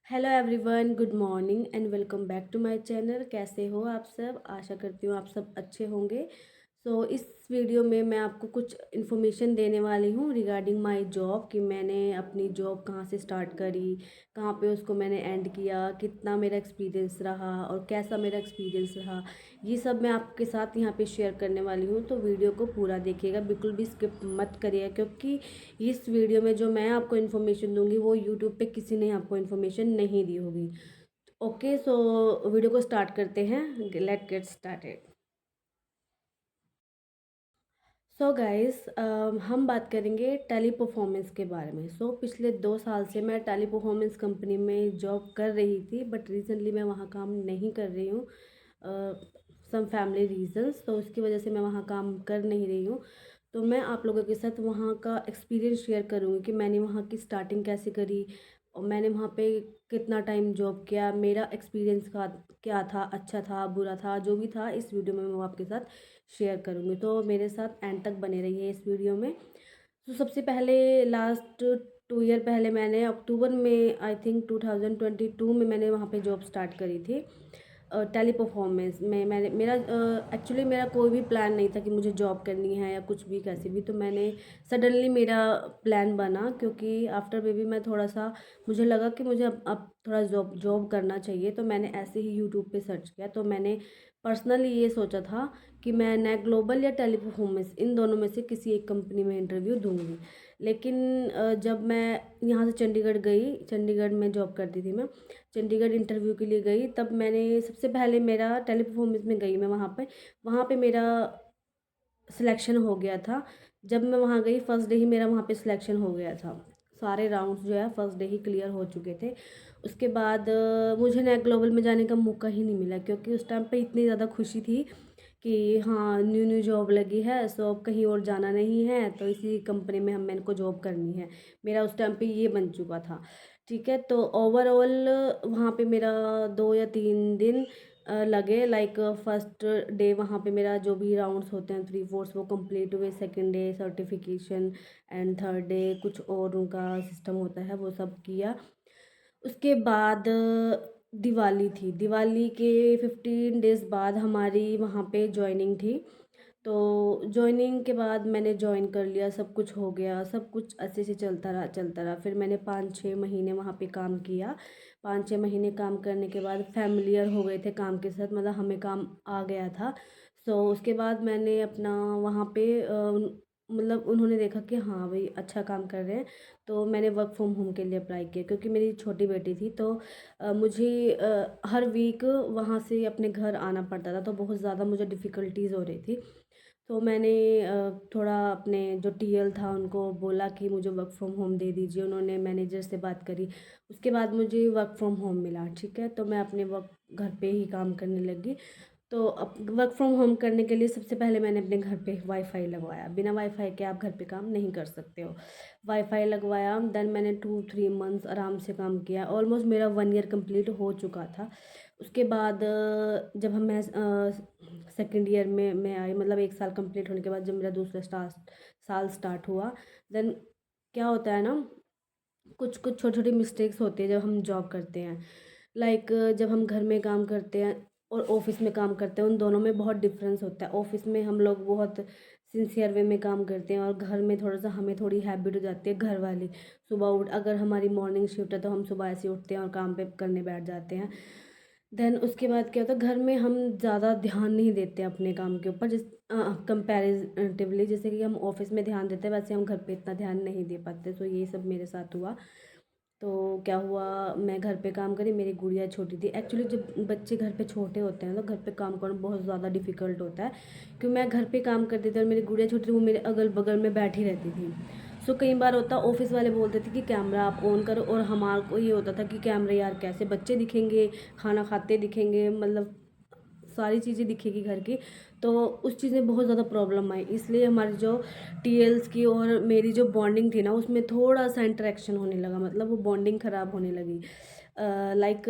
Hello everyone, good morning and welcome back to my channel. कैसे हो आप सब? आशा करती हूँ आप सब अच्छे होंगे। इस वीडियो में मैं आपको कुछ इन्फॉर्मेशन देने वाली हूँ रिगार्डिंग माय जॉब, कि मैंने अपनी जॉब कहाँ से स्टार्ट करी, कहाँ पे उसको मैंने एंड किया, कितना मेरा एक्सपीरियंस रहा और कैसा मेरा एक्सपीरियंस रहा। ये सब मैं आपके साथ यहाँ पे शेयर करने वाली हूँ, तो वीडियो को पूरा देखिएगा, बिल्कुल भी स्किप मत करिएगा, क्योंकि इस वीडियो में जो मैं आपको इन्फॉर्मेशन दूंगी वो यूट्यूब पे किसी ने आपको इन्फॉर्मेशन नहीं दी होगी। ओके, वीडियो को स्टार्ट करते हैं। Let get started. गाइस, हम बात करेंगे टेली परफॉर्मेंस के बारे में। पिछले 2 साल से मैं टेली परफॉर्मेंस कंपनी में जॉब कर रही थी, बट रिसेंटली मैं वहाँ काम नहीं कर रही हूँ। सम फैमिली रीजंस, तो उसकी वजह से मैं वहाँ काम कर नहीं रही हूँ। तो मैं आप लोगों के साथ वहाँ का एक्सपीरियंस शेयर करूँगी कि मैंने वहाँ की स्टार्टिंग कैसे करी और मैंने वहाँ पे कितना टाइम जॉब किया, मेरा एक्सपीरियंस का क्या था, अच्छा था, बुरा था, जो भी था इस वीडियो में मैं वो आपके साथ शेयर करूँगी। तो मेरे साथ एंड तक बने रहिए इस वीडियो में। सबसे पहले लास्ट 2 ईयर पहले मैंने अक्टूबर में, आई थिंक 2022 में मैंने वहाँ पे जॉब स्टार्ट करी थी। टेली परफॉर्मेंस में मैंने मेरा एक्चुअली मेरा कोई भी प्लान नहीं था कि मुझे जॉब करनी है या कुछ भी कैसे भी। तो मैंने सडनली मेरा प्लान बना, क्योंकि आफ्टर बेबी मैं थोड़ा सा, मुझे लगा कि मुझे अब थोड़ा जॉब जॉब करना चाहिए। तो मैंने ऐसे ही यूट्यूब पे सर्च किया। तो मैंने पर्सनली ये सोचा था कि मैं नेक ग्लोबल या टेली परफॉर्मेंस, इन दोनों में से किसी एक कंपनी में इंटरव्यू दूंगी। लेकिन जब मैं यहाँ से चंडीगढ़ गई, चंडीगढ़ में जॉब करती थी मैं, चंडीगढ़ इंटरव्यू के लिए गई, तब मैंने सबसे पहले मेरा टेली परफॉर्मेंस में गई मैं वहाँ पे मेरा सिलेक्शन हो गया था। जब मैं वहाँ गई फर्स्ट डे ही मेरा वहाँ पे सिलेक्शन हो गया था। सारे राउंड्स जो है फर्स्ट डे ही क्लियर हो चुके थे। उसके बाद मुझे नेक ग्लोबल में जाने का मौका ही नहीं मिला, क्योंकि उस टाइम पे इतनी ज़्यादा खुशी थी कि हाँ, न्यू न्यू जॉब लगी है, सो अब कहीं और जाना नहीं है, तो इसी कंपनी में हम मेरे को जॉब करनी है। मेरा उस टाइम पे ये बन चुका था। ठीक है, तो ओवरऑल वहाँ पे मेरा 2 या 3 दिन लगे। लाइक फर्स्ट डे वहाँ पे मेरा जो भी राउंड्स होते हैं 3 4 वो कंप्लीट हुए। Second day certification and third day कुछ और उनका सिस्टम होता है, वो सब किया। उसके बाद दिवाली थी। दिवाली के 15 डेज़ बाद हमारी वहाँ पे जॉइनिंग थी। तो जॉइनिंग के बाद मैंने जॉइन कर लिया, सब कुछ हो गया, सब कुछ अच्छे से चलता रहा चलता रहा। फिर मैंने 5 6 महीने वहाँ पे काम किया। 5 6 महीने काम करने के बाद फैमिलियर हो गए थे काम के साथ, मतलब हमें काम आ गया था। उसके बाद मैंने अपना वहाँ पे मतलब उन्होंने देखा कि हाँ भाई अच्छा काम कर रहे हैं, तो मैंने वर्क फ्रॉम होम के लिए अप्लाई किया। क्योंकि मेरी छोटी बेटी थी, तो मुझे हर वीक वहाँ से अपने घर आना पड़ता था, तो बहुत ज़्यादा मुझे डिफ़िकल्टीज़ हो रही थी। तो मैंने थोड़ा अपने जो टीएल था उनको बोला कि मुझे वर्क फ्रॉम होम दे दीजिए। उन्होंने मैनेजर से बात करी, उसके बाद मुझे वर्क फ्रॉम होम मिला। ठीक है, तो मैं अपने वर्क घर पे ही काम करने लगी। तो अब वर्क फ्रॉम होम करने के लिए सबसे पहले मैंने अपने घर पे वाईफाई लगवाया। बिना वाईफाई के आप घर पे काम नहीं कर सकते हो। वाईफाई लगवाया, देन मैंने 2 3 मंथ्स आराम से काम किया। ऑलमोस्ट मेरा 1 ईयर कंप्लीट हो चुका था। उसके बाद जब हम मैं सेकेंड ईयर में मैं आई, मतलब 1 साल कंप्लीट होने के बाद जब मेरा दूसरा साल स्टार्ट हुआ, देन क्या होता है ना, कुछ कुछ छोटी छोटी मिस्टेक्स होती है जब हम जॉब करते हैं। लाइक जब हम घर में काम करते हैं और ऑफिस में काम करते हैं, उन दोनों में बहुत डिफरेंस होता है। ऑफिस में हम लोग बहुत सिंसियर वे में काम करते हैं, और घर में थोड़ा सा हमें थोड़ी हैबिट हो जाती है घर वाली। सुबह उठ, अगर हमारी मॉर्निंग शिफ्ट है तो हम सुबह ऐसे उठते हैं और काम पे करने बैठ जाते हैं। देन उसके बाद क्या होता है, घर में हम ज़्यादा ध्यान नहीं देते अपने काम के ऊपर, जिस कंपैरेटिवली जैसे कि हम ऑफिस में ध्यान देते हैं, वैसे हम घर पे इतना ध्यान नहीं दे पाते। तो ये सब मेरे साथ हुआ। तो क्या हुआ, मैं घर पे काम करी, मेरी गुड़िया छोटी थी। एक्चुअली जब बच्चे घर पे छोटे होते हैं तो घर पे काम करना बहुत ज़्यादा डिफ़िकल्ट होता है। क्योंकि मैं घर पे काम करती थी और मेरी गुड़िया छोटी थी, वो मेरे अगल बगल में बैठी रहती थी। कई बार होता, ऑफिस वाले बोलते थे कि कैमरा आप ऑन करो, और हमारे को ये होता था कि कैमरे यार कैसे बच्चे दिखेंगे, खाना खाते दिखेंगे, मतलब सारी चीज़ें दिखेगी घर की। तो उस चीज़ में बहुत ज़्यादा प्रॉब्लम आई, इसलिए हमारी जो टीएल्स की और मेरी जो बॉन्डिंग थी ना, उसमें थोड़ा सा इंटरेक्शन होने लगा, मतलब वो बॉन्डिंग ख़राब होने लगी। लाइक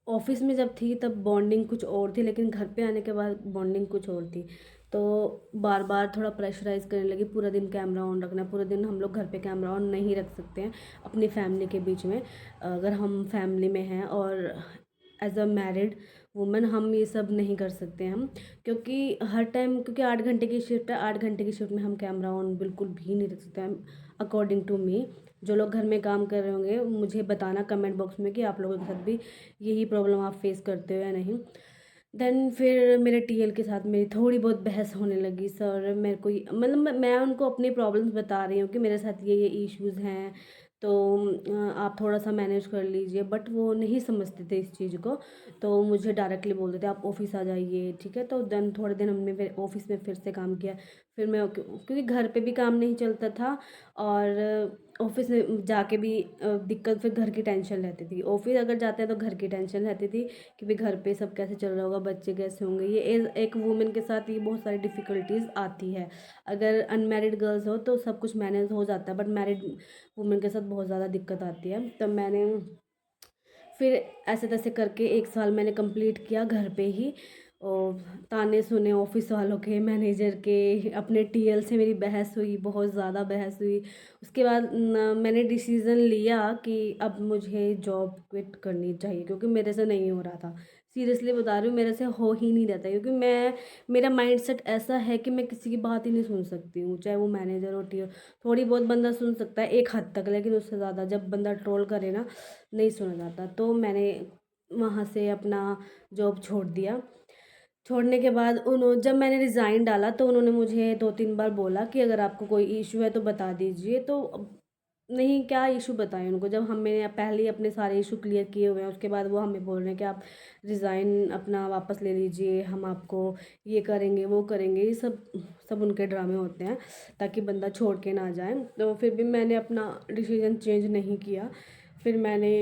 ऑफिस में जब थी तब बॉन्डिंग कुछ और थी, लेकिन घर पे आने के बाद बॉन्डिंग कुछ और थी। तो बार बार थोड़ा प्रेशराइज़ करने लगी, पूरा दिन कैमरा ऑन रखना है, पूरे दिन हम लोग घर पे कैमरा ऑन नहीं रख सकते हैं अपनी फैमिली के बीच में। अगर हम फैमिली में हैं और एज अ मैरिड वुमेन हम ये सब नहीं कर सकते हम, क्योंकि हर टाइम, क्योंकि 8 घंटे की शिफ्ट है, 8 घंटे की शिफ्ट में हम कैमरा ऑन बिल्कुल भी नहीं रख सकते हैं अकॉर्डिंग टू मी। जो लोग घर में काम कर रहे होंगे मुझे बताना कमेंट बॉक्स में कि आप लोगों के साथ भी यही प्रॉब्लम आप फेस करते हो या नहीं। देन फिर मेरे टीएल के साथ मेरी थोड़ी बहुत बहस होने लगी। सर मेरे को मतलब मैं उनको अपनी प्रॉब्लम्स बता रही हूँ कि मेरे साथ ये इश्यूज़ हैं, तो आप थोड़ा सा मैनेज कर लीजिए, बट वो नहीं समझते थे इस चीज़ को। तो मुझे डायरेक्टली बोलते थे आप ऑफिस आ जाइए, ठीक है। तो देन थोड़े दिन हमने फिर ऑफिस में फिर से काम किया। फिर मैं क्योंकि घर पे भी काम नहीं चलता था और ऑफिस में जाके भी दिक्कत, फिर घर की टेंशन रहती थी। ऑफिस अगर जाते हैं तो घर की टेंशन रहती थी कि भाई घर पे सब कैसे चल रहा होगा, बच्चे कैसे होंगे। ये एक वुमेन के साथ ये बहुत सारी डिफ़िकल्टीज आती है। अगर अनमैरिड गर्ल्स हो तो सब कुछ मैनेज हो जाता है, बट मैरिड वुमेन के साथ बहुत ज़्यादा दिक्कत आती है। तब मैंने फिर ऐसे तैसे करके 1 साल मैंने कंप्लीट किया घर पे ही, और ताने सुने ऑफिस वालों के, मैनेजर के, अपने टीएल से मेरी बहस हुई, बहुत ज़्यादा बहस हुई। उसके बाद मैंने डिसीज़न लिया कि अब मुझे जॉब क्विट करनी चाहिए, क्योंकि मेरे से नहीं हो रहा था। सीरियसली बता रही हूँ, मेरे से हो ही नहीं रहता, क्योंकि मेरा माइंडसेट ऐसा है कि मैं किसी की बात ही नहीं सुन सकती हूँ, चाहे वो मैनेजर हो, टीएल। थोड़ी बहुत बंदा सुन सकता है एक हद तक, लेकिन उससे ज़्यादा जब बंदा ट्रोल करे ना, नहीं सुना जाता। तो मैंने वहाँ से अपना जॉब छोड़ दिया। छोड़ने के बाद जब मैंने रिज़ाइन डाला तो उन्होंने मुझे 2-3 बार बोला कि अगर आपको कोई इशू है तो बता दीजिए। तो नहीं, क्या इशू बताएं उनको, जब हमने पहले ही अपने सारे इशू क्लियर किए हुए हैं। उसके बाद वो हमें बोल रहे हैं कि आप रिज़ाइन अपना वापस ले लीजिए, हम आपको ये करेंगे वो करेंगे। ये सब सब उनके ड्रामे होते हैं ताकि बंदा छोड़ के ना जाए। तो फिर भी मैंने अपना डिसीज़न चेंज नहीं किया। फिर मैंने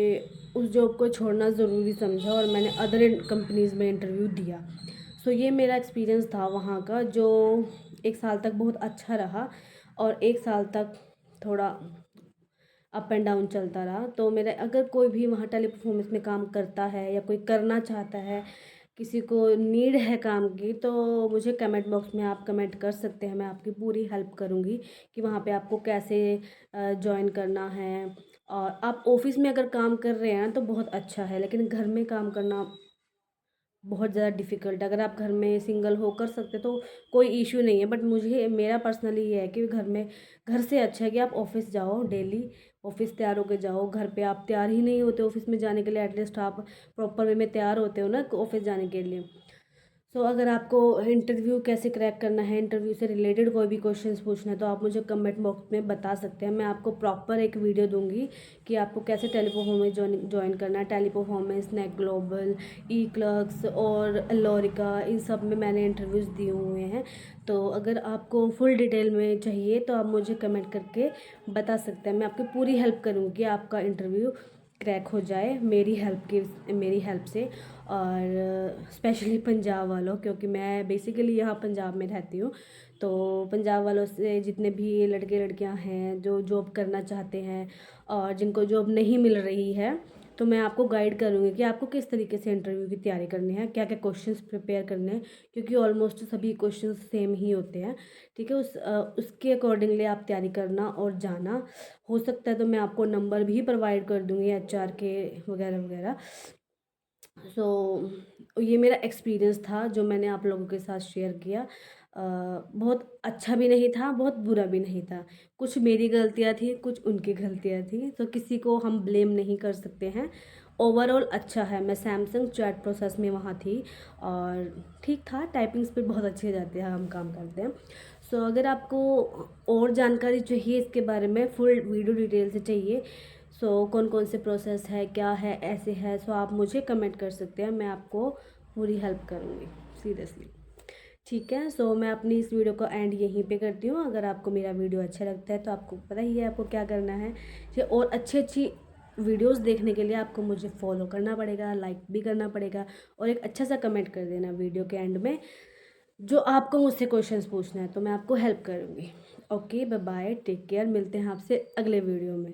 उस जॉब को छोड़ना ज़रूरी समझा और मैंने अदर कंपनीज़ में इंटरव्यू दिया। सो ये मेरा एक्सपीरियंस था वहाँ का, जो 1 साल तक बहुत अच्छा रहा और 1 साल तक थोड़ा अप एंड डाउन चलता रहा। तो मेरा, अगर कोई भी वहाँ टेली परफॉर्मेंस में काम करता है या कोई करना चाहता है, किसी को नीड है काम की, तो मुझे कमेंट बॉक्स में आप कमेंट कर सकते हैं। मैं आपकी पूरी हेल्प करूँगी कि वहाँ पे आपको कैसे जॉइन करना है। और आप ऑफिस में अगर काम कर रहे हैं तो बहुत अच्छा है, लेकिन घर में काम करना बहुत ज़्यादा डिफ़िकल्ट है। अगर आप घर में सिंगल हो कर सकते तो कोई इश्यू नहीं है, बट मुझे, मेरा पर्सनली ये है कि घर से अच्छा है कि आप ऑफिस जाओ, डेली ऑफिस तैयार होकर जाओ। घर पे आप तैयार ही नहीं होते ऑफिस में जाने के लिए, एटलीस्ट आप प्रॉपर वे में तैयार होते हो ना ऑफिस जाने के लिए। सो अगर आपको इंटरव्यू कैसे क्रैक करना है, इंटरव्यू से रिलेटेड कोई भी क्वेश्चंस पूछना है, तो आप मुझे कमेंट बॉक्स में बता सकते हैं। मैं आपको प्रॉपर एक वीडियो दूंगी कि आपको कैसे टेली परफॉर्मेंस ज्वाइन करना है। टेली परफॉर्मेंस, नेक ग्लोबल, ई क्लर्क्स और लोरिका, इन सब में मैंने इंटरव्यूज़ दिए हुए हैं। तो अगर आपको फुल डिटेल में चाहिए तो आप मुझे कमेंट करके बता सकते हैं। मैं आपकी पूरी हेल्प करूँगी कि आपका इंटरव्यू क्रैक हो जाए मेरी हेल्प से। और स्पेशली पंजाब वालों, क्योंकि मैं बेसिकली यहाँ पंजाब में रहती हूँ। तो पंजाब वालों से जितने भी लड़के लड़कियाँ हैं जो जॉब करना चाहते हैं और जिनको जॉब नहीं मिल रही है, तो मैं आपको गाइड करूँगी कि आपको किस तरीके से इंटरव्यू की तैयारी करनी है, क्या क्या क्वेश्चंस प्रिपेयर करने हैं, क्योंकि ऑलमोस्ट सभी क्वेश्चंस सेम ही होते हैं, ठीक है। उसके अकॉर्डिंगली आप तैयारी करना और जाना। हो सकता है तो मैं आपको नंबर भी प्रोवाइड कर दूँगी एचआर के वगैरह वगैरह। सो ये मेरा एक्सपीरियंस था जो मैंने आप लोगों के साथ शेयर किया। बहुत अच्छा भी नहीं था, बहुत बुरा भी नहीं था। कुछ मेरी गलतियाँ थी, कुछ उनकी गलतियाँ थी, तो किसी को हम ब्लेम नहीं कर सकते हैं। ओवरऑल अच्छा है। मैं सैमसंग चैट प्रोसेस में वहाँ थी और ठीक था, टाइपिंग स्पीड बहुत अच्छी हो जाती है, हम काम करते हैं। सो अगर आपको और जानकारी चाहिए इसके बारे में, फुल वीडियो डिटेल से चाहिए, सो कौन कौन से प्रोसेस है, क्या है, ऐसे है, सो आप मुझे कमेंट कर सकते हैं। मैं आपको पूरी हेल्प करूँगी, सीरियसली, ठीक है। सो मैं अपनी इस वीडियो को एंड यहीं पे करती हूँ। अगर आपको मेरा वीडियो अच्छा लगता है तो आपको पता ही है आपको क्या करना है। ये और अच्छी अच्छी वीडियोस देखने के लिए आपको मुझे फॉलो करना पड़ेगा, लाइक भी करना पड़ेगा और एक अच्छा सा कमेंट कर देना वीडियो के एंड में, जो आपको मुझसे क्वेश्चंस पूछना है, तो मैं आपको हेल्प करूँगी। Okay, bye bye, take care, मिलते हैं आपसे अगले वीडियो में।